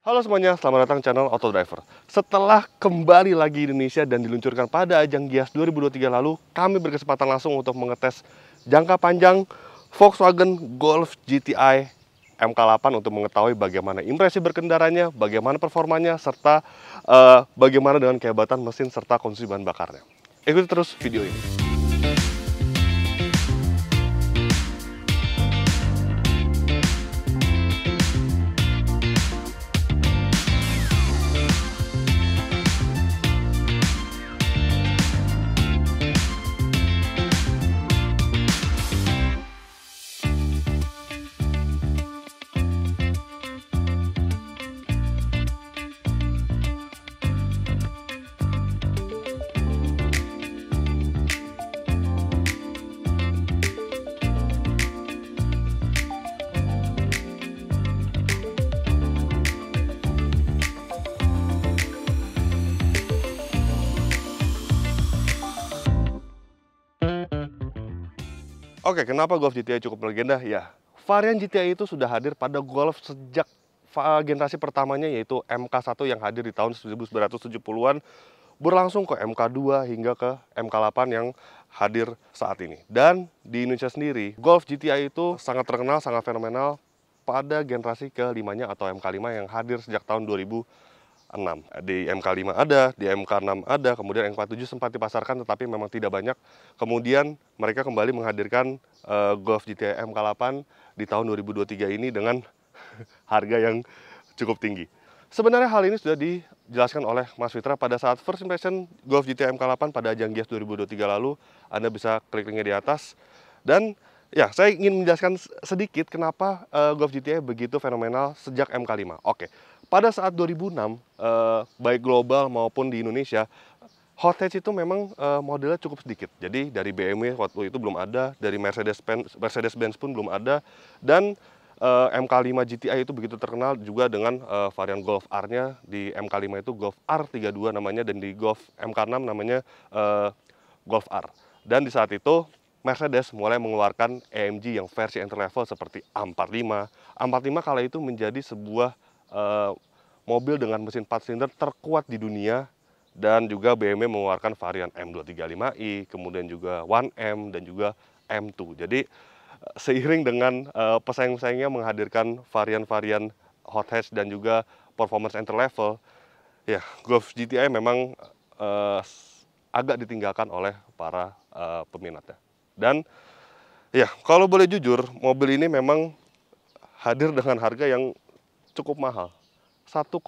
Halo semuanya, selamat datang channel Auto Driver. Setelah kembali lagi di Indonesia dan diluncurkan pada ajang Gias 2023 lalu, kami berkesempatan langsung untuk mengetes jangka panjang Volkswagen Golf GTI MK8 untuk mengetahui bagaimana impresi berkendaranya, bagaimana performanya, serta bagaimana dengan kehebatan mesin serta konsumsi bahan bakarnya. Ikuti terus video ini. Oke, kenapa Golf GTI cukup legenda? Ya, varian GTI itu sudah hadir pada Golf sejak generasi pertamanya, yaitu MK1 yang hadir di tahun 1970-an, berlangsung ke MK2 hingga ke MK8 yang hadir saat ini. Dan di Indonesia sendiri, Golf GTI itu sangat terkenal, sangat fenomenal pada generasi ke-5-nya atau MK5 yang hadir sejak tahun 2006. Di MK5 ada, di MK6 ada, kemudian MK7 sempat dipasarkan tetapi memang tidak banyak. Kemudian mereka kembali menghadirkan Golf GTI MK8 di tahun 2023 ini dengan harga yang cukup tinggi. Sebenarnya hal ini sudah dijelaskan oleh Mas Fitra pada saat first impression Golf GTI MK8 pada ajang Gias 2023 lalu. Anda bisa klik linknya di atas. Dan ya, saya ingin menjelaskan sedikit kenapa Golf GTI begitu fenomenal sejak MK5. Oke, pada saat 2006, baik global maupun di Indonesia, hot hatch itu memang modelnya cukup sedikit. Jadi dari BMW waktu itu belum ada, dari Mercedes-Benz pun belum ada, dan MK5 GTI itu begitu terkenal juga dengan varian Golf R-nya. Di MK5 itu Golf R32 namanya, dan di Golf MK6 namanya Golf R. Dan di saat itu Mercedes mulai mengeluarkan AMG yang versi entry level seperti A45. A45 kala itu menjadi sebuah mobil dengan mesin 4 silinder terkuat di dunia, dan juga BMW mengeluarkan varian M235i, kemudian juga 1M dan juga M2. Jadi seiring dengan pesaing-pesaingnya menghadirkan varian-varian hot hatch dan juga performance entry level, ya Golf GTI memang agak ditinggalkan oleh para peminatnya. Dan ya, kalau boleh jujur, mobil ini memang hadir dengan harga yang cukup mahal, 1,180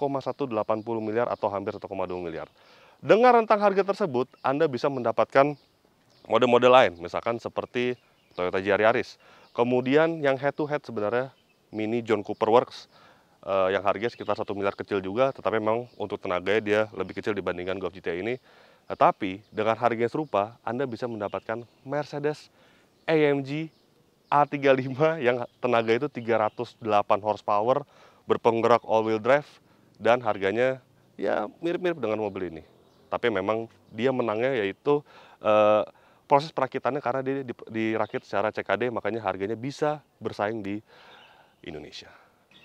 miliar atau hampir 1,2 miliar. Dengan rentang harga tersebut, Anda bisa mendapatkan model-model lain, misalkan seperti Toyota Yaris. Kemudian yang head to head sebenarnya Mini John Cooper Works yang harganya sekitar 1 miliar, kecil juga, tetapi memang untuk tenaganya dia lebih kecil dibandingkan Golf GTI ini. Tetapi dengan harga yang serupa, Anda bisa mendapatkan Mercedes AMG A35 yang tenaga itu 308 horsepower, berpenggerak all wheel drive, dan harganya ya mirip-mirip dengan mobil ini. Tapi memang dia menangnya yaitu proses perakitannya, karena dia dirakit secara CKD, makanya harganya bisa bersaing di Indonesia.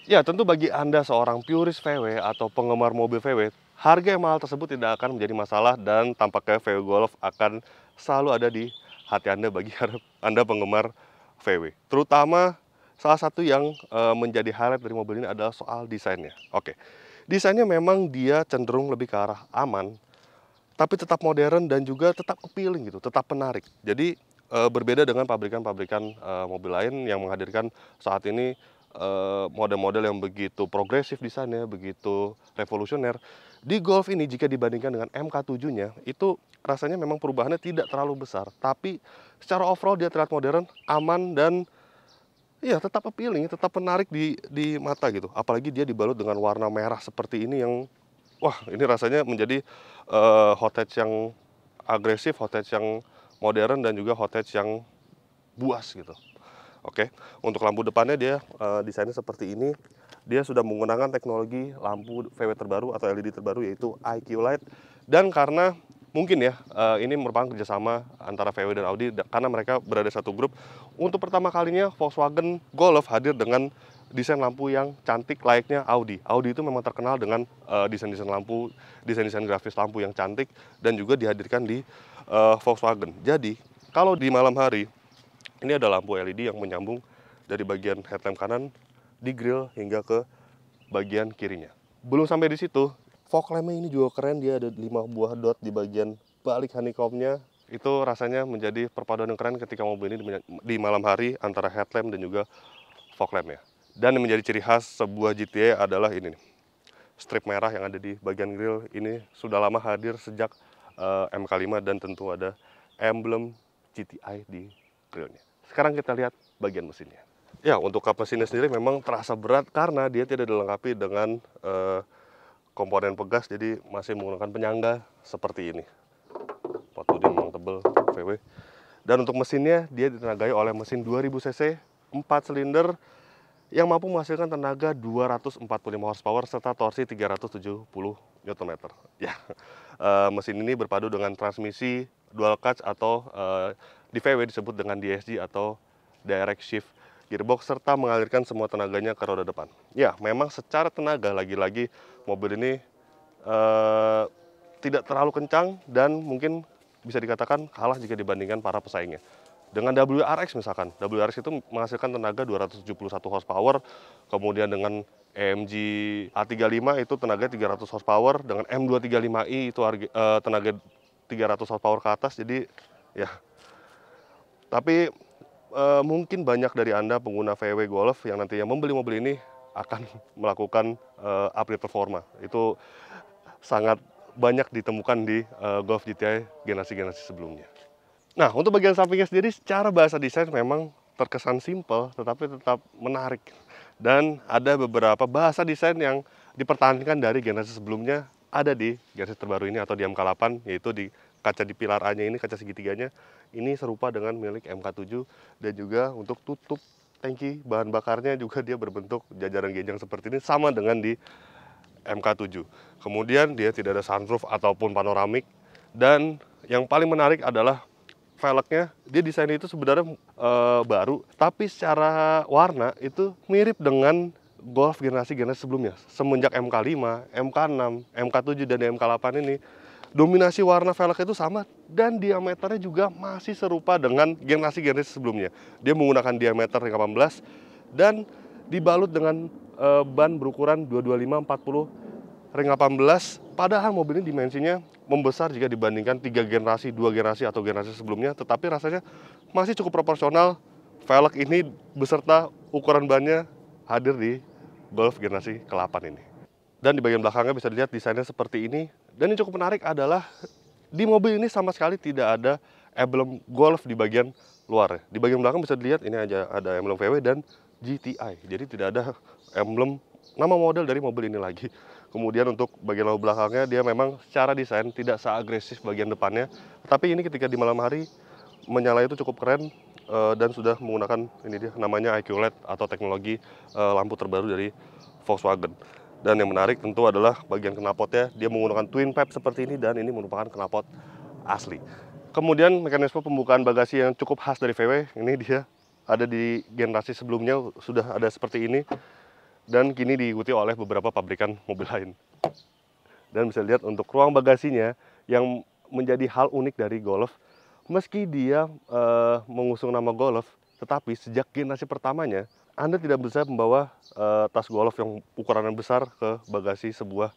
Ya, tentu bagi Anda seorang purist VW atau penggemar mobil VW, harga yang mahal tersebut tidak akan menjadi masalah, dan tampaknya VW Golf akan selalu ada di hati Anda bagi Anda penggemar VW. Terutama salah satu yang menjadi highlight dari mobil ini adalah soal desainnya. Oke, desainnya memang dia cenderung lebih ke arah aman, tapi tetap modern dan juga tetap appealing gitu, tetap menarik. Jadi berbeda dengan pabrikan-pabrikan mobil lain yang menghadirkan saat ini model-model yang begitu progresif desainnya, begitu revolusioner. Di Golf ini jika dibandingkan dengan MK7-nya, itu rasanya memang perubahannya tidak terlalu besar, tapi secara overall dia terlihat modern, aman, dan ya tetap appealing, tetap menarik di mata gitu. Apalagi dia dibalut dengan warna merah seperti ini yang, wah, ini rasanya menjadi hot hatch yang agresif, hot hatch yang modern, dan juga hot hatch yang buas gitu. Oke, untuk lampu depannya dia desainnya seperti ini. Dia sudah menggunakan teknologi lampu VW terbaru atau LED terbaru, yaitu IQ Light. Dan karena mungkin ya ini merupakan kerjasama antara VW dan Audi, karena mereka berada satu grup. Untuk pertama kalinya Volkswagen Golf hadir dengan desain lampu yang cantik layaknya Audi. Audi itu memang terkenal dengan desain-desain lampu, desain-desain grafis lampu yang cantik dan juga dihadirkan di Volkswagen. Jadi, kalau di malam hari, ini ada lampu LED yang menyambung dari bagian headlamp kanan di grill hingga ke bagian kirinya. Belum sampai di situ, fog lamp ini juga keren, dia ada 5 buah dot di bagian balik honeycomb-nya. Itu rasanya menjadi perpaduan yang keren ketika mobil ini di malam hari antara headlamp dan juga fog lamp-nya. Dan yang menjadi ciri khas sebuah GTA adalah ini nih, strip merah yang ada di bagian grill. Ini sudah lama hadir sejak MK5 dan tentu ada emblem GTI di grillnya. Sekarang kita lihat bagian mesinnya. Ya, untuk kap mesinnya sendiri memang terasa berat karena dia tidak dilengkapi dengan komponen pegas, jadi masih menggunakan penyangga seperti ini. Potudin memang tebel, VW. Dan untuk mesinnya, dia ditenagai oleh mesin 2000 cc, 4 silinder, yang mampu menghasilkan tenaga 245 horsepower serta torsi 370 Nm. Ya, mesin ini berpadu dengan transmisi dual clutch atau di VW disebut dengan DSG atau direct shift gearbox, serta mengalirkan semua tenaganya ke roda depan. Ya, memang secara tenaga lagi-lagi mobil ini tidak terlalu kencang dan mungkin bisa dikatakan kalah jika dibandingkan para pesaingnya. Dengan WRX misalkan, WRX itu menghasilkan tenaga 271 horsepower, kemudian dengan AMG A35 itu tenaga 300 horsepower, dengan M235i itu tenaga 300 horsepower ke atas. Jadi ya, tapi mungkin banyak dari Anda pengguna VW Golf yang nantinya membeli mobil ini akan melakukan upgrade performa. Itu sangat banyak ditemukan di Golf GTI generasi-generasi sebelumnya. Nah, untuk bagian sampingnya sendiri secara bahasa desain memang terkesan simpel tetapi tetap menarik. Dan ada beberapa bahasa desain yang dipertahankan dari generasi sebelumnya ada di generasi terbaru ini atau di MK8, yaitu di kaca di pilar A-nya ini, kaca segitiganya ini serupa dengan milik MK7, dan juga untuk tutup tangki bahan bakarnya juga dia berbentuk jajaran genjang seperti ini, sama dengan di MK7. Kemudian dia tidak ada sunroof ataupun panoramik, dan yang paling menarik adalah velgnya. Dia desain itu sebenarnya baru, tapi secara warna itu mirip dengan Golf generasi-generasi sebelumnya. Semenjak MK5, MK6, MK7 dan MK8 ini, dominasi warna velg itu sama dan diameternya juga masih serupa dengan generasi-generasi sebelumnya. Dia menggunakan diameter ring 18 dan dibalut dengan ban berukuran 225/40 ring 18. Padahal mobil ini dimensinya membesar jika dibandingkan 2 generasi atau generasi sebelumnya, tetapi rasanya masih cukup proporsional. Velg ini beserta ukuran bannya hadir di Golf generasi ke-8 ini. Dan di bagian belakangnya bisa dilihat desainnya seperti ini. Dan yang cukup menarik adalah di mobil ini sama sekali tidak ada emblem Golf di bagian luar. Di bagian belakang bisa dilihat ini aja ada emblem VW dan GTI. Jadi tidak ada emblem nama model dari mobil ini lagi. Kemudian untuk bagian lampu belakangnya dia memang secara desain tidak seagresif bagian depannya. Tapi ini ketika di malam hari menyala itu cukup keren dan sudah menggunakan ini dia namanya IQ LED atau teknologi lampu terbaru dari Volkswagen. Dan yang menarik tentu adalah bagian knalpotnya, dia menggunakan twin pipe seperti ini dan ini merupakan knalpot asli. Kemudian mekanisme pembukaan bagasi yang cukup khas dari VW, ini dia ada di generasi sebelumnya sudah ada seperti ini dan kini diikuti oleh beberapa pabrikan mobil lain. Dan bisa lihat untuk ruang bagasinya yang menjadi hal unik dari Golf, meski dia mengusung nama Golf, tetapi sejak generasi pertamanya Anda tidak bisa membawa tas Golf yang ukurannya besar ke bagasi sebuah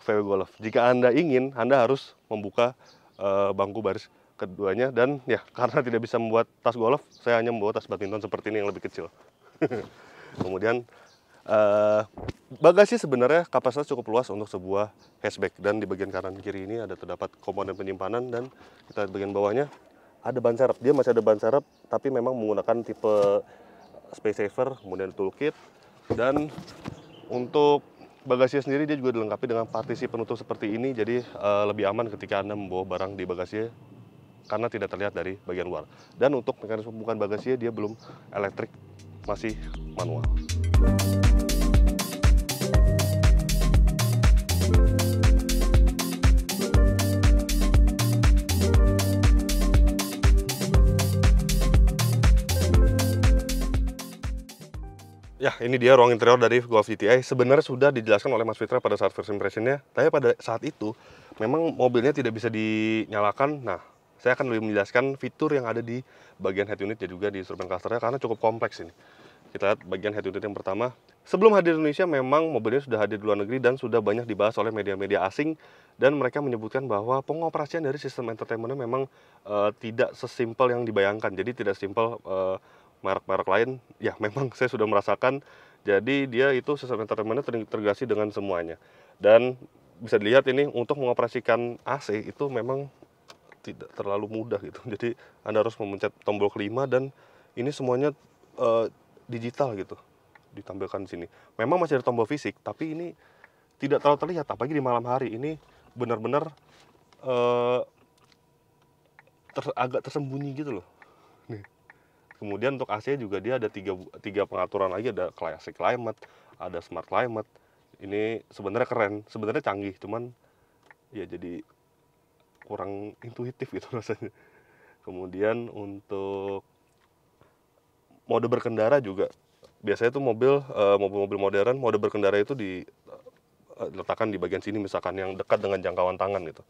VW Golf. Jika Anda ingin, Anda harus membuka bangku baris keduanya, dan ya karena tidak bisa membuat tas Golf, saya hanya membawa tas badminton seperti ini yang lebih kecil. Kemudian bagasi sebenarnya kapasitas cukup luas untuk sebuah hatchback, dan di bagian kanan kiri ini ada terdapat komponen penyimpanan, dan kita lihat bagian bawahnya ada ban serep. Dia masih ada ban serep tapi memang menggunakan tipe space saver, kemudian toolkit, dan untuk bagasinya sendiri dia juga dilengkapi dengan partisi penutup seperti ini, jadi lebih aman ketika Anda membawa barang di bagasinya karena tidak terlihat dari bagian luar. Dan untuk mekanisme pembukaan bagasinya dia belum elektrik, masih manual. Ya, ini dia ruang interior dari Golf GTI. Sebenarnya sudah dijelaskan oleh Mas Fitra pada saat first impression-nya, tapi pada saat itu memang mobilnya tidak bisa dinyalakan. Nah, saya akan lebih menjelaskan fitur yang ada di bagian head unit dan juga di instrumen clusternya karena cukup kompleks ini. Kita lihat bagian head unit yang pertama. Sebelum hadir di Indonesia, memang mobilnya sudah hadir di luar negeri dan sudah banyak dibahas oleh media-media asing, dan mereka menyebutkan bahwa pengoperasian dari sistem entertainment-nya memang tidak sesimpel yang dibayangkan. Jadi tidak simpel merek-merek lain. Ya, memang saya sudah merasakan. Jadi dia itu sistem entertainment-nya terintegrasi dengan semuanya. Dan bisa dilihat ini untuk mengoperasikan AC itu memang tidak terlalu mudah gitu. Jadi Anda harus memencet tombol kelima dan ini semuanya digital gitu, ditampilkan di sini. Memang masih ada tombol fisik, tapi ini tidak terlalu terlihat, apalagi di malam hari. Ini benar-benar agak tersembunyi gitu loh. Nih. Kemudian untuk AC juga dia ada tiga pengaturan lagi, ada classic climate, ada smart climate. Ini sebenarnya keren, sebenarnya canggih, cuman ya jadi kurang intuitif gitu rasanya. Kemudian untuk mode berkendara juga biasanya tuh mobil-mobil modern, mode berkendara itu diletakkan di bagian sini, misalkan yang dekat dengan jangkauan tangan gitu.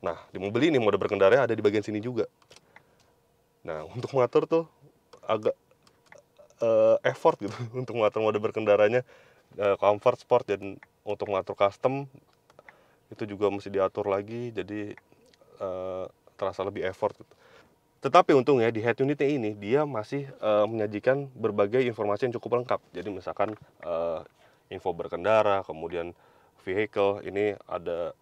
Nah, di mobil ini mode berkendara ada di bagian sini juga. Nah, untuk mengatur tuh agak effort gitu untuk mengatur mode berkendaranya, comfort, sport, dan untuk mengatur custom itu juga mesti diatur lagi, jadi terasa lebih effort gitu. Tetapi untungnya di head unitnya ini dia masih menyajikan berbagai informasi yang cukup lengkap. Jadi misalkan info berkendara, kemudian vehicle, ini ada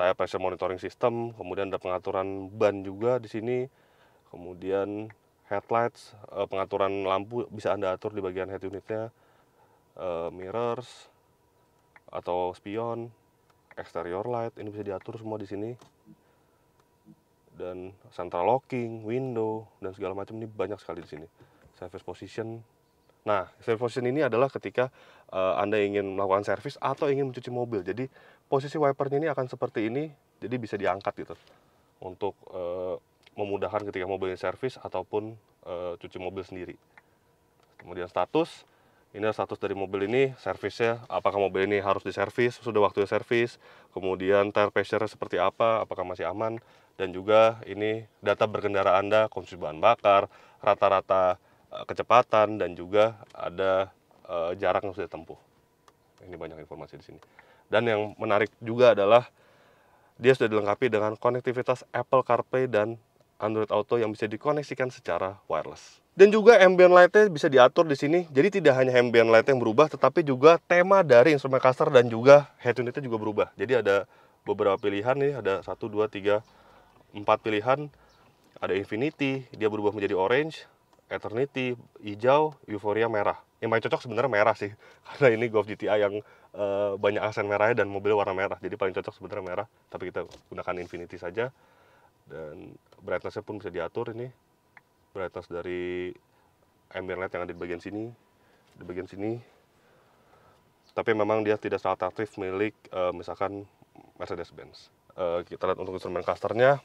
tire pressure monitoring system, kemudian ada pengaturan ban juga di sini, kemudian headlights, pengaturan lampu bisa Anda atur di bagian head unitnya, mirrors atau spion, exterior light ini bisa diatur semua di sini. Dan central locking, window, dan segala macam ini banyak sekali di sini. Service position. Nah, service position ini adalah ketika Anda ingin melakukan servis atau ingin mencuci mobil. Jadi posisi wipernya ini akan seperti ini, jadi bisa diangkat gitu untuk memudahkan ketika mobilnya servis ataupun cuci mobil sendiri. Kemudian status. Ini adalah status dari mobil ini, servisnya, apakah mobil ini harus diservis, sudah waktunya servis, kemudian tire pressure seperti apa, apakah masih aman, dan juga ini data berkendara Anda, konsumsi bahan bakar, rata-rata kecepatan, dan juga ada jarak yang sudah ditempuh. Ini banyak informasi di sini. Dan yang menarik juga adalah dia sudah dilengkapi dengan konektivitas Apple CarPlay dan Android Auto yang bisa dikoneksikan secara wireless. Dan juga ambient light-nya bisa diatur di sini. Jadi tidak hanya ambient light yang berubah, tetapi juga tema dari instrumen cluster dan juga head unitnya juga berubah. Jadi ada beberapa pilihan nih, ada 1, 2, 3, 4 pilihan. Ada Infinity, dia berubah menjadi orange, Eternity, hijau, Euphoria, merah. Yang paling cocok sebenarnya merah sih, karena ini Golf GTI yang banyak aksen merahnya dan mobilnya warna merah. Jadi paling cocok sebenarnya merah, tapi kita gunakan Infinity saja. Dan brightness-nya pun bisa diatur ini. Brightness dari ambient light yang ada di bagian sini, tapi memang dia tidak sangat aktif milik misalkan Mercedes-Benz. Kita lihat untuk instrumen clusternya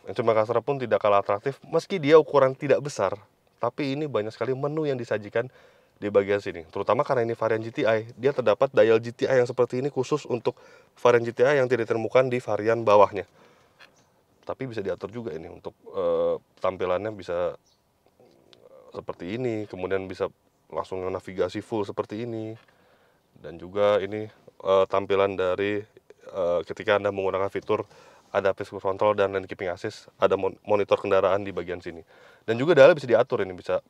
pun tidak kalah atraktif meski dia ukuran tidak besar, tapi ini banyak sekali menu yang disajikan di bagian sini, terutama karena ini varian GTI. Dia terdapat dial GTI yang seperti ini khusus untuk varian GTI yang tidak ditemukan di varian bawahnya. Tapi bisa diatur juga ini untuk tampilannya bisa seperti ini, kemudian bisa langsung navigasi full seperti ini. Dan juga ini tampilan dari ketika Anda menggunakan fitur adaptive cruise control dan lane keeping assist, ada monitor kendaraan di bagian sini. Dan juga dialnya bisa diatur, ini bisa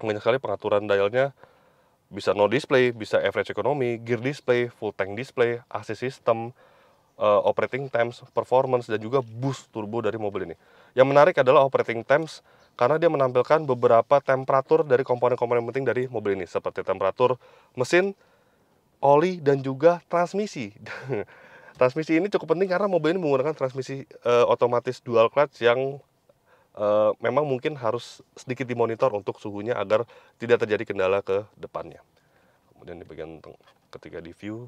banyak sekali pengaturan dialnya, bisa no display, bisa average economy, gear display, full tank display, AC system, operating temps, performance, dan juga boost turbo dari mobil ini. Yang menarik adalah operating temps karena dia menampilkan beberapa temperatur dari komponen-komponen penting dari mobil ini, seperti temperatur mesin, oli, dan juga transmisi. Transmisi ini cukup penting karena mobil ini menggunakan transmisi otomatis dual clutch yang memang mungkin harus sedikit dimonitor untuk suhunya agar tidak terjadi kendala ke depannya. Kemudian di bagian ketika di view,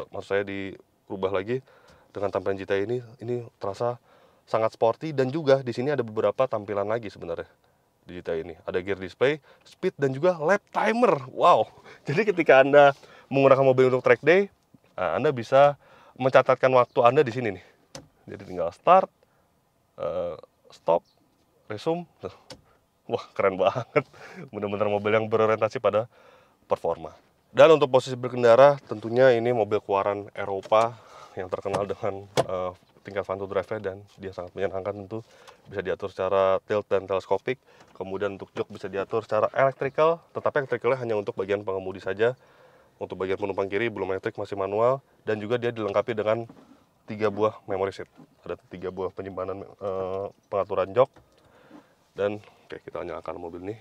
maksud saya dirubah lagi dengan tampilan GTI ini terasa sangat sporty, dan juga di sini ada beberapa tampilan lagi sebenarnya. di GTI ini. Ada gear display, speed, dan juga lap timer. Wow, jadi ketika Anda menggunakan mobil untuk track day, Anda bisa mencatatkan waktu Anda di sini nih. Jadi tinggal start, stop, resume. Wah, keren banget. Benar-benar mobil yang berorientasi pada performa. Dan untuk posisi berkendara, tentunya ini mobil keluaran Eropa yang terkenal dengan tingkat fun to drive-nya, dan dia sangat menyenangkan tentu. Bisa diatur secara tilt dan teleskopik. Kemudian untuk jok bisa diatur secara electrical, tetapi electricalnya hanya untuk bagian pengemudi saja. Untuk bagian penumpang kiri belum elektrik, masih manual. Dan juga dia dilengkapi dengan 3 buah memory seat. Ada 3 buah penyimpanan pengaturan jok. Dan oke, kita nyalakan mobil ini.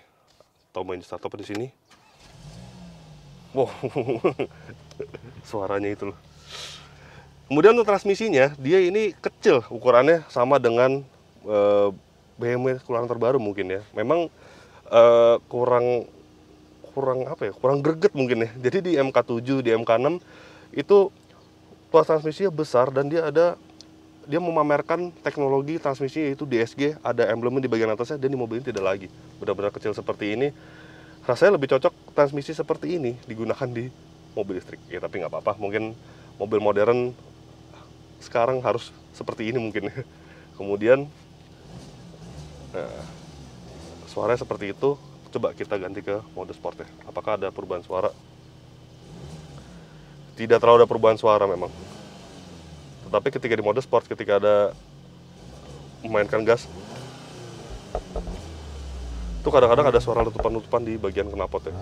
Atau main start di sini. Wow, suaranya itu loh. Kemudian untuk transmisinya, dia ini kecil, ukurannya sama dengan BMW keluaran terbaru mungkin ya. Memang kurang greget mungkin ya. Jadi di MK7, di MK6 itu tuas transmisinya besar, dan dia memamerkan teknologi transmisi yaitu DSG, ada emblemnya di bagian atasnya, dan di mobil ini tidak lagi. Benar-benar kecil seperti ini. Rasanya lebih cocok transmisi seperti ini digunakan di mobil listrik. Ya tapi nggak apa-apa, mungkin mobil modern sekarang harus seperti ini mungkin. Kemudian suaranya seperti itu. Coba kita ganti ke mode sport ya. Apakah ada perubahan suara? Tidak terlalu ada perubahan suara memang. Tetapi ketika di mode sport, ketika ada memainkan gas, itu kadang-kadang ada suara letupan-letupan di bagian knalpot ya.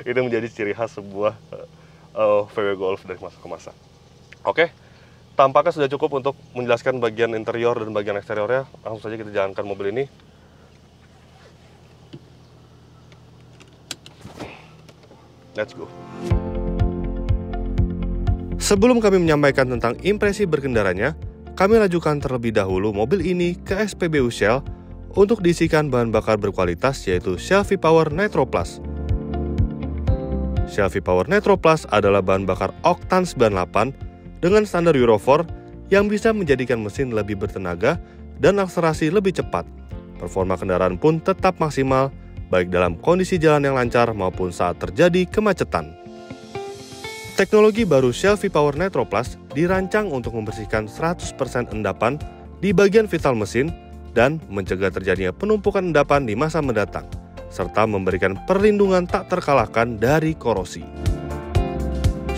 Itu menjadi ciri khas sebuah VW Golf dari masa ke masa. Oke, tampaknya sudah cukup untuk menjelaskan bagian interior dan bagian eksteriornya. Langsung saja kita jalankan mobil ini. Let's go. Sebelum kami menyampaikan tentang impresi berkendaranya, kami lajukan terlebih dahulu mobil ini ke SPBU Shell untuk diisikan bahan bakar berkualitas, yaitu Shell V-Power Nitro Plus. Shell V-Power Nitro Plus adalah bahan bakar oktan 98 dengan standar Euro 4 yang bisa menjadikan mesin lebih bertenaga dan akselerasi lebih cepat. Performa kendaraan pun tetap maksimal, baik dalam kondisi jalan yang lancar maupun saat terjadi kemacetan. Teknologi baru Shell V-Power Nitro Plus dirancang untuk membersihkan 100% endapan di bagian vital mesin dan mencegah terjadinya penumpukan endapan di masa mendatang, serta memberikan perlindungan tak terkalahkan dari korosi.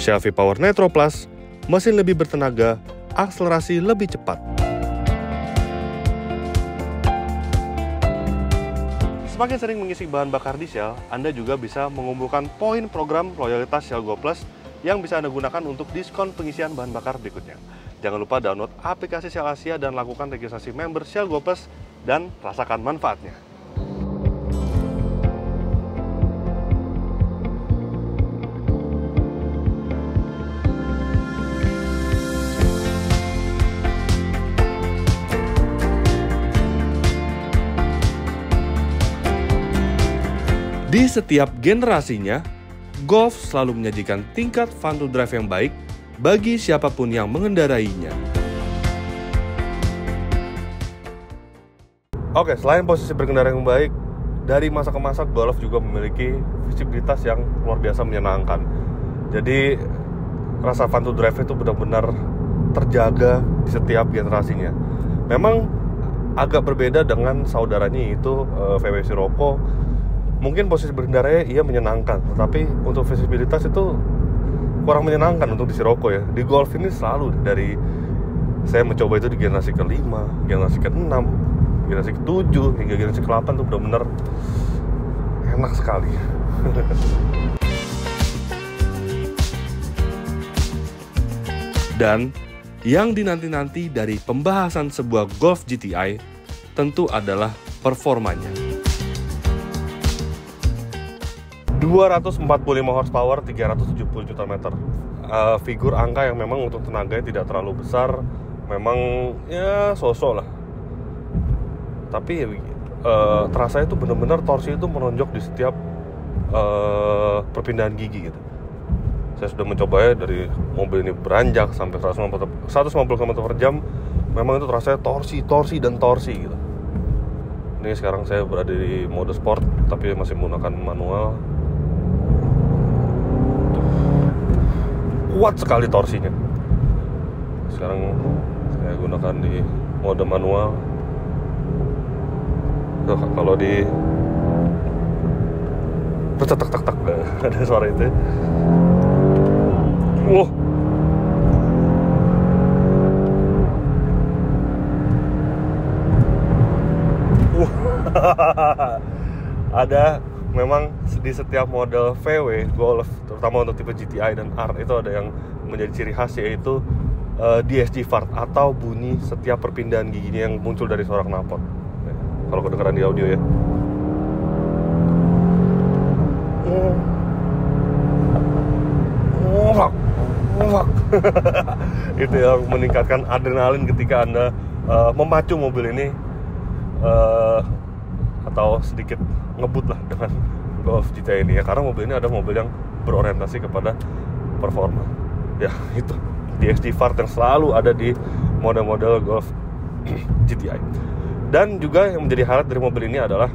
Shell V-Power Nitro Plus, mesin lebih bertenaga, akselerasi lebih cepat. Semakin sering mengisi bahan bakar di Shell, Anda juga bisa mengumpulkan poin program loyalitas Shell Go Plus yang bisa Anda gunakan untuk diskon pengisian bahan bakar berikutnya. Jangan lupa download aplikasi Shell Asia dan lakukan registrasi member Shell Go Plus dan rasakan manfaatnya. Di setiap generasinya, Golf selalu menyajikan tingkat fun to drive yang baik bagi siapapun yang mengendarainya. Oke, selain posisi berkendara yang baik, dari masa ke masa Golf juga memiliki visibilitas yang luar biasa menyenangkan. Jadi rasa fun to drive itu benar-benar terjaga di setiap generasinya. Memang agak berbeda dengan saudaranya, yaitu VW Sirocco. Mungkin posisi berkendaranya ia menyenangkan, tetapi untuk visibilitas itu kurang menyenangkan untuk di Sirocco ya. Di Golf ini selalu dari saya mencoba itu di generasi ke-5, generasi ke-6, generasi ke-7, hingga generasi ke-8 tuh benar-benar enak sekali. Dan yang dinanti-nanti dari pembahasan sebuah Golf GTI tentu adalah performanya. 245 horsepower, 370 Nm. Figur angka yang memang untuk tenaganya tidak terlalu besar, memang ya sosok lah. Tapi terasa itu benar-benar torsi itu menonjok di setiap perpindahan gigi gitu. Saya sudah mencobanya dari mobil ini beranjak sampai 150 km/jam. Memang itu terasa torsi gitu. Ini sekarang saya berada di mode sport, tapi masih menggunakan manual. Kuat sekali torsinya. Sekarang saya gunakan di mode manual. Kalau di tak ada suara itu. Wow. Ada memang di setiap model VW Golf, terutama untuk tipe GTI dan R, itu ada yang menjadi ciri khas, yaitu DSG fart atau bunyi setiap perpindahan giginya yang muncul dari suara knalpot. Kalau kedengeran di audio ya. Itu yang meningkatkan adrenalin ketika Anda memacu mobil ini, atau sedikit ngebut lah dengan Golf GTI ini ya, karena mobil ini ada mobil yang berorientasi kepada performa. Ya itu DSG fart yang selalu ada di model-model Golf GTI. Dan juga yang menjadi highlight dari mobil ini adalah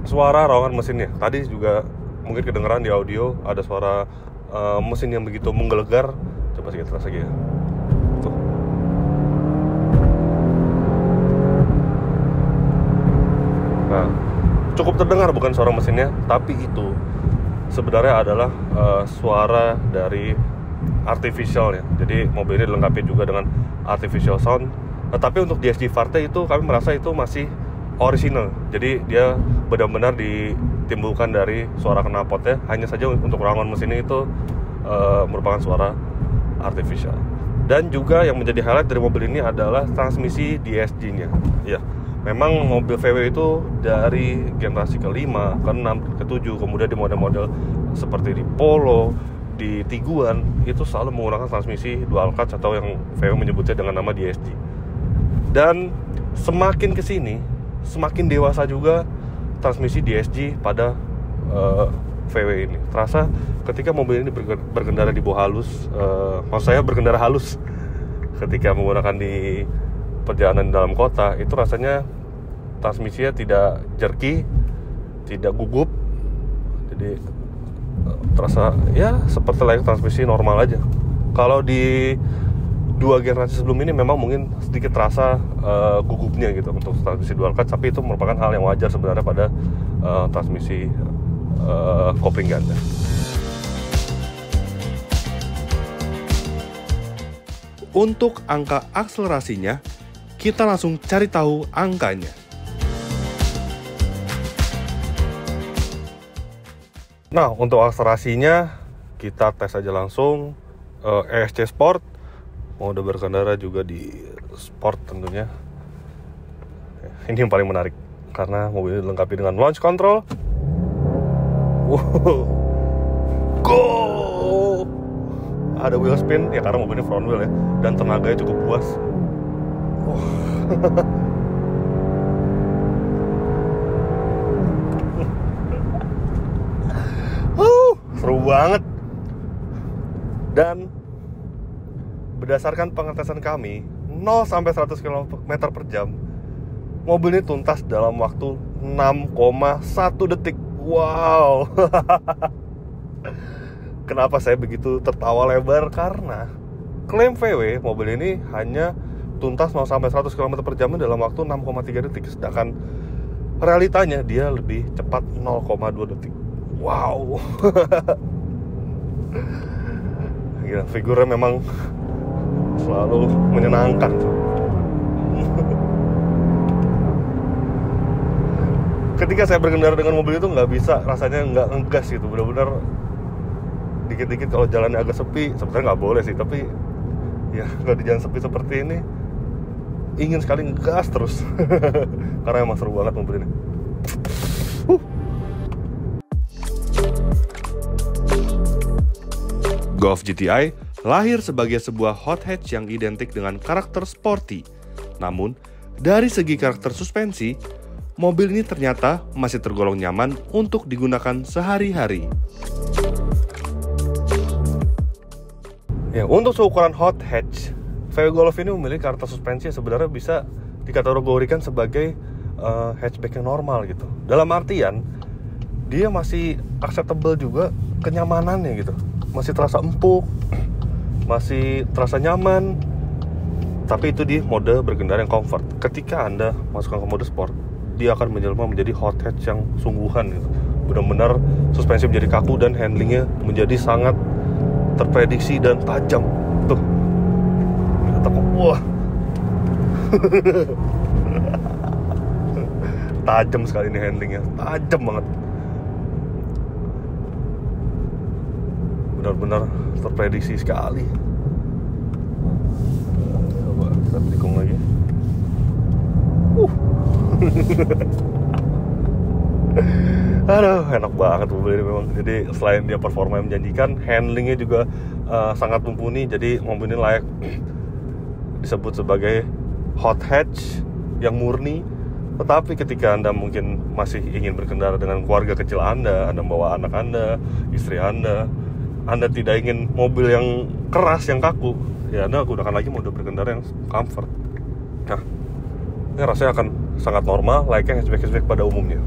suara rawangan mesinnya. Tadi juga mungkin kedengeran di audio ada suara mesin yang begitu menggelegar. Coba sedikit terasa lagi ya. Tuh. Nah, cukup terdengar bukan suara mesinnya, tapi itu sebenarnya adalah suara dari artificial ya. Jadi mobil ini dilengkapi juga dengan artificial sound. Tetapi untuk DSG fart itu kami merasa itu masih original. Jadi dia benar-benar ditimbulkan dari suara knalpotnya. Hanya saja untuk rawangan mesinnya itu merupakan suara artificial. Dan juga yang menjadi highlight dari mobil ini adalah transmisi DSG-nya. Ya, memang mobil VW itu dari generasi ke-5, ke-6, ke-7, kemudian di model-model seperti di Polo, di Tiguan, itu selalu menggunakan transmisi dual clutch atau yang VW menyebutnya dengan nama DSG. Dan semakin kesini, semakin dewasa juga transmisi DSG pada VW ini. Terasa ketika mobil ini berkendara di bawah halus, maksud saya berkendara halus, ketika menggunakan di perjalanan dalam kota, itu rasanya transmisinya tidak jerky, tidak gugup, jadi terasa ya seperti layaknya transmisi normal aja. Kalau di dua generasi sebelum ini memang mungkin sedikit terasa gugupnya gitu untuk transmisi dual clutch, tapi itu merupakan hal yang wajar sebenarnya pada transmisi kopling ganda. Untuk angka akselerasinya, kita langsung cari tahu angkanya. Nah, untuk akselerasinya kita tes aja langsung. ESC Sport, mode berkendara juga di Sport tentunya. Ini yang paling menarik karena mobil ini dilengkapi dengan launch control. Wow. Go! Ada wheel spin ya karena mobilnya front wheel ya, dan tenaganya cukup puas. Seru banget. Dan berdasarkan pengetesan kami, 0 sampai 100 km per jam, mobil ini tuntas dalam waktu 6,1 detik. Wow. Kenapa saya begitu tertawa lebar? Karena klaim VW mobil ini hanya tuntas 0 sampai 100 km per jam dalam waktu 6,3 detik, sedangkan realitanya dia lebih cepat 0,2 detik. Wow. Gila, figurnya memang selalu menyenangkan. Ketika saya berkendara dengan mobil itu nggak bisa, rasanya nggak ngegas gitu, benar-benar dikit-dikit kalau jalannya agak sepi, sebenarnya nggak boleh sih, tapi ya kalau di jalan sepi seperti ini ingin sekali ngegas terus. Karena emang seru banget mobil ini. Golf GTI lahir sebagai sebuah hot hatch yang identik dengan karakter sporty. Namun, dari segi karakter suspensi, mobil ini ternyata masih tergolong nyaman untuk digunakan sehari-hari. Ya, untuk seukuran hot hatch, VW Golf ini memiliki karakter suspensi yang sebenarnya bisa dikategorikan sebagai hatchback yang normal gitu. Dalam artian dia masih acceptable juga kenyamanannya gitu, masih terasa empuk, masih terasa nyaman. Tapi itu di mode berkendara yang comfort. Ketika Anda masukkan ke mode sport, dia akan menjelma menjadi hot hatch yang sungguhan gitu. Benar-benar suspensi menjadi kaku dan handlingnya menjadi sangat terprediksi dan tajam. Tuh, wah, tajam sekali ini handlingnya, tajam banget. Benar-benar terprediksi sekali. Coba kita tikung lagi. Aduh, enak banget mobil ini memang. Jadi selain dia performa yang menjanjikan, handlingnya juga sangat mumpuni. Jadi mobil ini layak disebut sebagai hot hatch yang murni. Tetapi ketika Anda mungkin masih ingin berkendara dengan keluarga kecil Anda bawa anak Anda, istri Anda tidak ingin mobil yang keras, yang kaku, ya Anda gunakan lagi mode berkendara yang comfort. Nah, ini rasanya akan sangat normal, layaknya hatchback pada umumnya.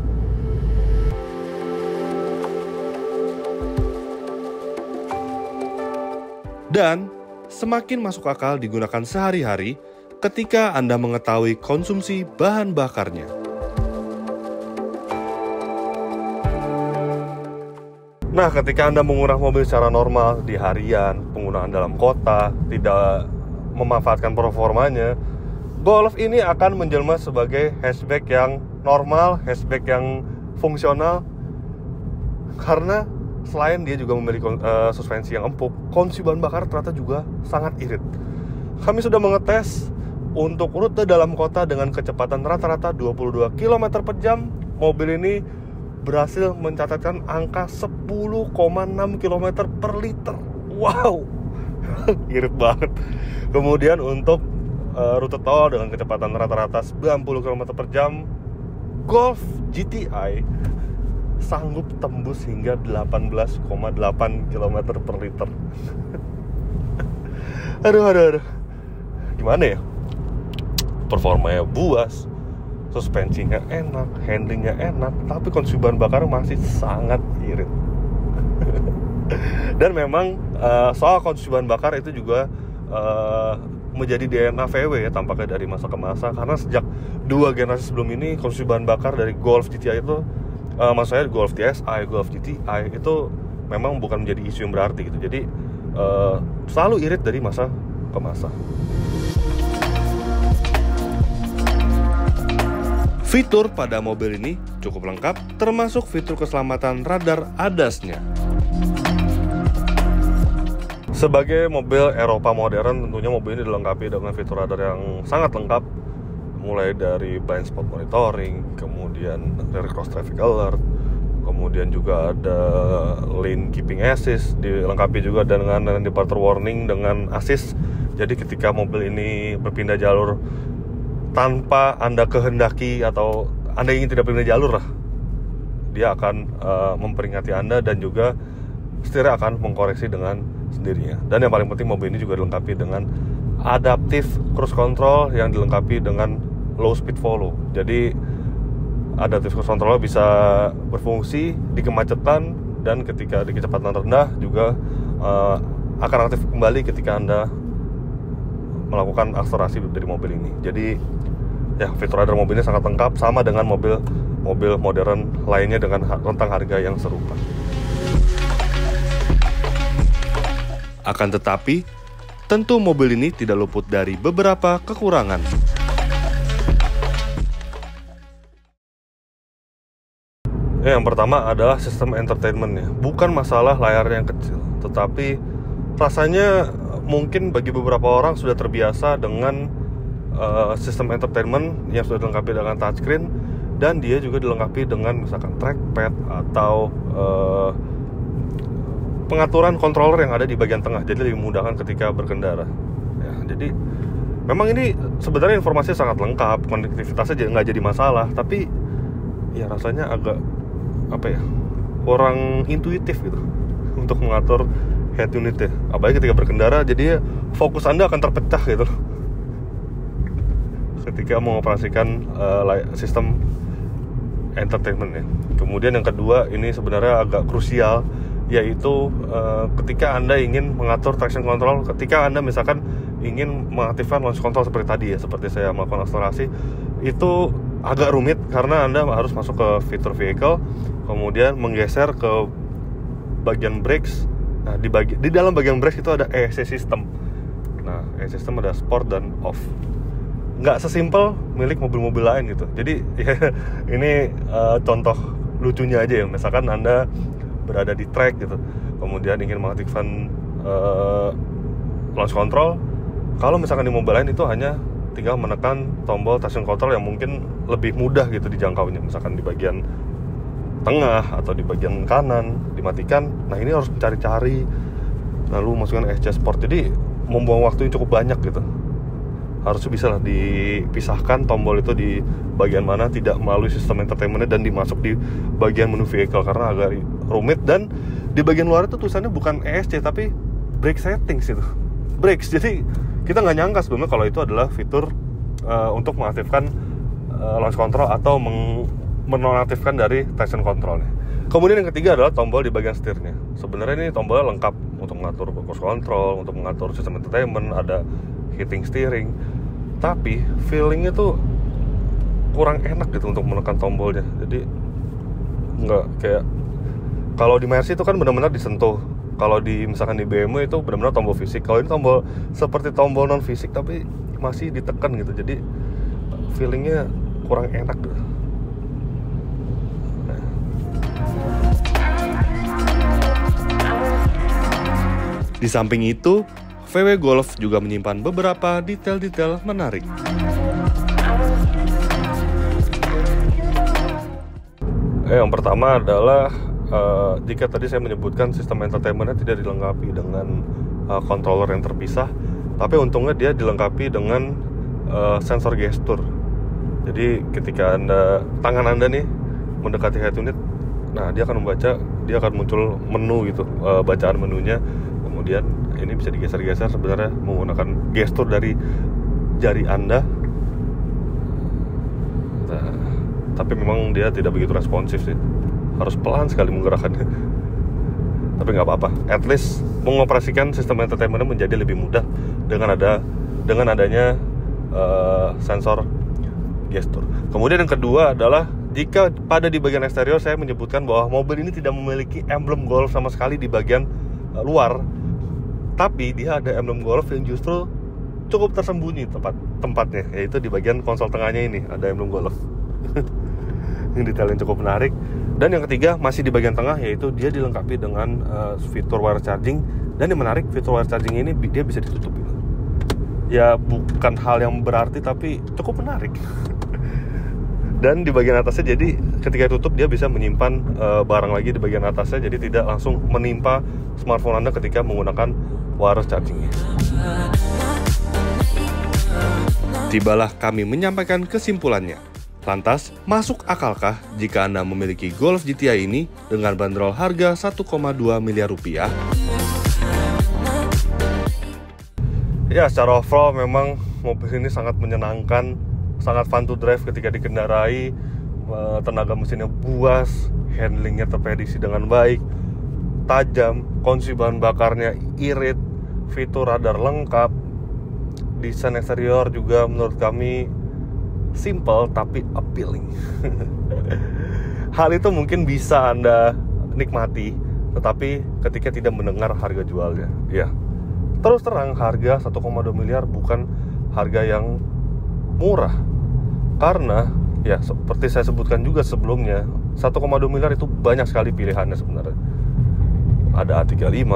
Dan semakin masuk akal digunakan sehari-hari ketika Anda mengetahui konsumsi bahan bakarnya. Nah, ketika Anda menguras mobil secara normal di harian, penggunaan dalam kota, tidak memanfaatkan performanya, Golf ini akan menjelma sebagai hatchback yang normal, hatchback yang fungsional. Karena selain dia juga memiliki suspensi yang empuk, konsumsi bahan bakar ternyata juga sangat irit. Kami sudah mengetes untuk rute dalam kota dengan kecepatan rata-rata 22 km per jam. Mobil ini berhasil mencatatkan angka 10,6 km per liter. Wow, irit banget. Kemudian untuk rute tol dengan kecepatan rata-rata 90 km per jam, Golf GTI sanggup tembus hingga 18,8 km per liter. Aduh. Gimana ya? Performanya buas, suspensinya enak, handlingnya enak, tapi konsumsi bahan bakar masih sangat irit. Dan memang soal konsumsi bahan bakar itu juga menjadi DNA VW ya, tampaknya dari masa ke masa. Karena sejak 2 generasi sebelum ini, konsumsi bahan bakar dari Golf GTI itu, maksud saya Golf TSI, Golf GTI itu memang bukan menjadi isu yang berarti gitu. Jadi selalu irit dari masa ke masa. Fitur pada mobil ini cukup lengkap, termasuk fitur keselamatan radar ADAS-nya. Sebagai mobil Eropa modern, tentunya mobil ini dilengkapi dengan fitur radar yang sangat lengkap, mulai dari blind spot monitoring, kemudian rear cross traffic alert, kemudian juga ada lane keeping assist, dilengkapi juga dengan departure warning dengan assist. Jadi ketika mobil ini berpindah jalur tanpa Anda kehendaki atau Anda ingin tidak pindah jalur lah, dia akan memperingati Anda, dan juga setirnya akan mengkoreksi dengan sendirinya. Dan yang paling penting, mobil ini juga dilengkapi dengan adaptive cruise control yang dilengkapi dengan low speed follow. Jadi adaptive cruise control bisa berfungsi di kemacetan, dan ketika di kecepatan rendah juga akan aktif kembali ketika Anda melakukan akselerasi dari mobil ini. Jadi ya, fitur radar mobil ini sangat lengkap, sama dengan mobil modern lainnya dengan rentang harga yang serupa. Akan tetapi, tentu mobil ini tidak luput dari beberapa kekurangan. Yang pertama adalah sistem entertainment-nya. Bukan masalah layarnya yang kecil, tetapi rasanya mungkin bagi beberapa orang sudah terbiasa dengan sistem entertainment yang sudah dilengkapi dengan touchscreen, dan dia juga dilengkapi dengan misalkan trackpad atau pengaturan controller yang ada di bagian tengah, jadi lebih memudahkan ketika berkendara. Ya, jadi memang ini sebenarnya informasinya sangat lengkap, konektivitasnya nggak jadi masalah, tapi ya rasanya agak kurang intuitif gitu untuk mengatur head unit ya. Apalagi ketika berkendara, jadi fokus Anda akan terpecah gitu. ketika mengoperasikan sistem entertainment ya. Kemudian yang kedua, ini sebenarnya agak krusial, yaitu ketika Anda ingin mengatur traction control, ketika Anda misalkan ingin mengaktifkan launch control seperti tadi ya, seperti saya melakukan akselerasi, itu agak rumit karena Anda harus masuk ke fitur vehicle, kemudian menggeser ke bagian brakes. Nah, di dalam bagian brakes itu ada ESC system. Nah, ESC system ada sport dan off. Nggak sesimpel milik mobil-mobil lain gitu. Jadi ya, ini contoh lucunya aja ya. Misalkan Anda berada di track gitu, kemudian ingin mengaktifkan launch control. Kalau misalkan di mobil lain itu hanya tinggal menekan tombol traction control yang mungkin lebih mudah gitu dijangkaunya. Misalkan di bagian tengah atau di bagian kanan dimatikan. Nah, ini harus cari-cari lalu masukkan ESC Sport. Jadi membuang waktu yang cukup banyak gitu. Harusnya bisa lah dipisahkan tombol itu di bagian mana, tidak melalui sistem entertainment dan dimasuk di bagian menu vehicle karena agak rumit. Dan di bagian luar itu tulisannya bukan ESC tapi brake settings itu, brakes. Jadi kita nggak nyangka sebenarnya kalau itu adalah fitur untuk mengaktifkan launch control atau menonaktifkan dari traction controlnya. Kemudian yang ketiga adalah tombol di bagian setirnya. Sebenarnya ini tombolnya lengkap untuk mengatur cruise control, untuk mengatur sistem entertainment, ada heating steering. Tapi feelingnya tuh kurang enak gitu untuk menekan tombolnya. Jadi nggak kayak kalau di Mercy itu kan benar-benar disentuh. Kalau misalkan di BMW itu benar-benar tombol fisik. Kalau ini tombol seperti tombol non fisik tapi masih ditekan gitu. Jadi feelingnya kurang enak gitu. Di samping itu, VW Golf juga menyimpan beberapa detail-detail menarik. Yang pertama adalah jika tadi saya menyebutkan sistem entertainment-nya tidak dilengkapi dengan controller yang terpisah, tapi untungnya dia dilengkapi dengan sensor gestur. Jadi ketika tangan Anda nih mendekati head unit, nah dia akan muncul menu gitu, bacaan menunya. Kemudian ini bisa digeser-geser sebenarnya menggunakan gestur dari jari Anda. Nah, tapi memang dia tidak begitu responsif sih. Harus pelan sekali menggerakkannya. Tapi nggak apa-apa. At least mengoperasikan sistem entertainment menjadi lebih mudah dengan adanya sensor gestur. Kemudian yang kedua adalah jika pada di bagian eksterior saya menyebutkan bahwa mobil ini tidak memiliki emblem Golf sama sekali di bagian luar, tapi dia ada emblem Golf yang justru cukup tersembunyi tempatnya, yaitu di bagian konsol tengahnya ini ada emblem Golf. Ini detail yang cukup menarik. Dan yang ketiga masih di bagian tengah, yaitu dia dilengkapi dengan fitur wireless charging. Dan yang menarik, fitur wireless charging ini dia bisa ditutup gitu. Ya bukan hal yang berarti tapi cukup menarik. Dan di bagian atasnya, jadi ketika tutup dia bisa menyimpan barang lagi di bagian atasnya, jadi tidak langsung menimpa smartphone Anda ketika menggunakan wireless chargingnya. Tibalah kami menyampaikan kesimpulannya. Lantas, masuk akalkah jika Anda memiliki Golf GTI ini dengan bandrol harga 1,2 miliar rupiah? Ya, secara overall memang mobil ini sangat menyenangkan, sangat fun to drive ketika dikendarai. Tenaga mesinnya buas, handlingnya terprediksi dengan baik, tajam, konsumsi bahan bakarnya irit, fitur radar lengkap, desain eksterior juga menurut kami simple tapi appealing. Hal itu mungkin bisa Anda nikmati, tetapi ketika tidak mendengar harga jualnya, ya terus terang harga 1,2 miliar bukan harga yang murah. Karena ya seperti saya sebutkan juga sebelumnya, 1,2 miliar itu banyak sekali pilihannya sebenarnya. Ada A35,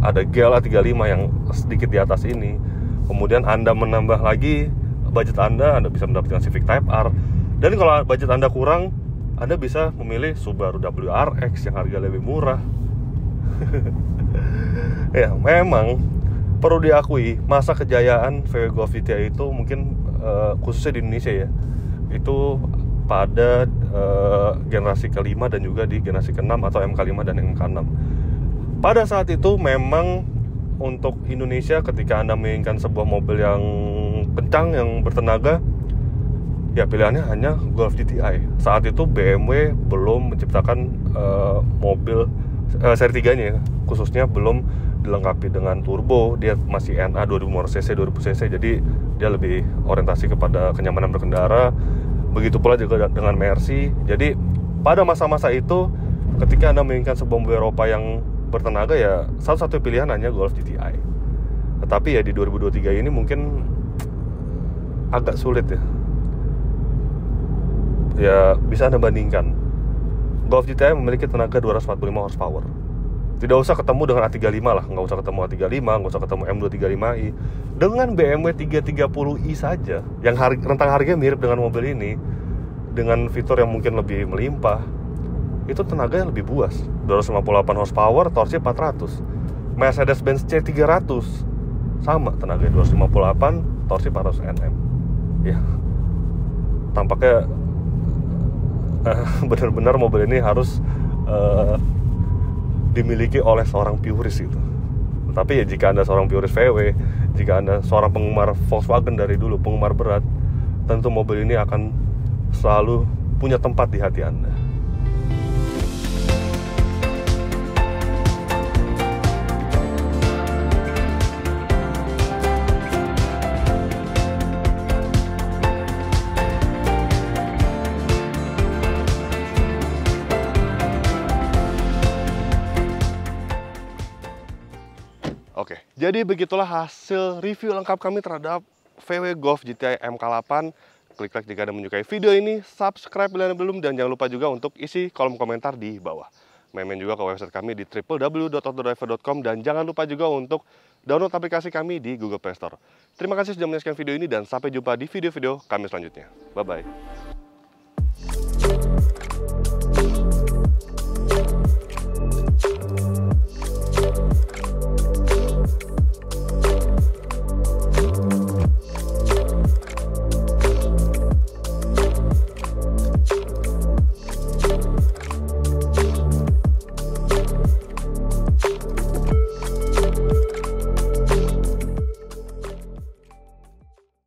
ada GLA 35 yang sedikit di atas ini. Kemudian Anda menambah lagi budget Anda bisa mendapatkan Civic Type R. Dan kalau budget Anda kurang, Anda bisa memilih Subaru WRX yang harga lebih murah. Ya, memang perlu diakui masa kejayaan VW Golf GTI itu mungkin khususnya di Indonesia ya, itu pada generasi kelima dan juga di generasi ke-6 atau MK5 dan MK6. Pada saat itu memang untuk Indonesia ketika Anda menginginkan sebuah mobil yang kencang, yang bertenaga, ya pilihannya hanya Golf GTI. Saat itu BMW belum menciptakan mobil seri 3-nya ya, khususnya belum dilengkapi dengan turbo. Dia masih NA 2500cc, 2000cc, jadi dia lebih orientasi kepada kenyamanan berkendara. Begitu pula juga dengan Mercy. Jadi pada masa-masa itu, ketika Anda menginginkan sebuah mobil Eropa yang bertenaga, ya satu-satu pilihan hanya Golf GTI. Tetapi ya di 2023 ini mungkin agak sulit ya. Ya bisa Anda bandingkan, Golf GTI memiliki tenaga 245 horsepower. Tidak usah ketemu dengan A35 lah, nggak usah ketemu A35, nggak usah ketemu M235i. Dengan BMW 330i saja, yang rentang harganya mirip dengan mobil ini, dengan fitur yang mungkin lebih melimpah, itu tenaganya lebih buas. 258 horsepower, torsinya 400. Mercedes-Benz C300 sama tenaganya 258, torsi 400 Nm. Ya, tampaknya benar-benar mobil ini harus dimiliki oleh seorang purist gitu. Tapi ya jika Anda seorang purist VW, jika Anda seorang penggemar Volkswagen dari dulu, penggemar berat, tentu mobil ini akan selalu punya tempat di hati Anda. Oke, jadi begitulah hasil review lengkap kami terhadap VW Golf GTI MK8. Klik like jika Anda menyukai video ini, subscribe bila Anda belum, dan jangan lupa juga untuk isi kolom komentar di bawah. Main juga ke website kami di www.autodriver.com, dan jangan lupa juga untuk download aplikasi kami di Google Play Store. Terima kasih sudah menyaksikan video ini, dan sampai jumpa di video-video kami selanjutnya. Bye-bye.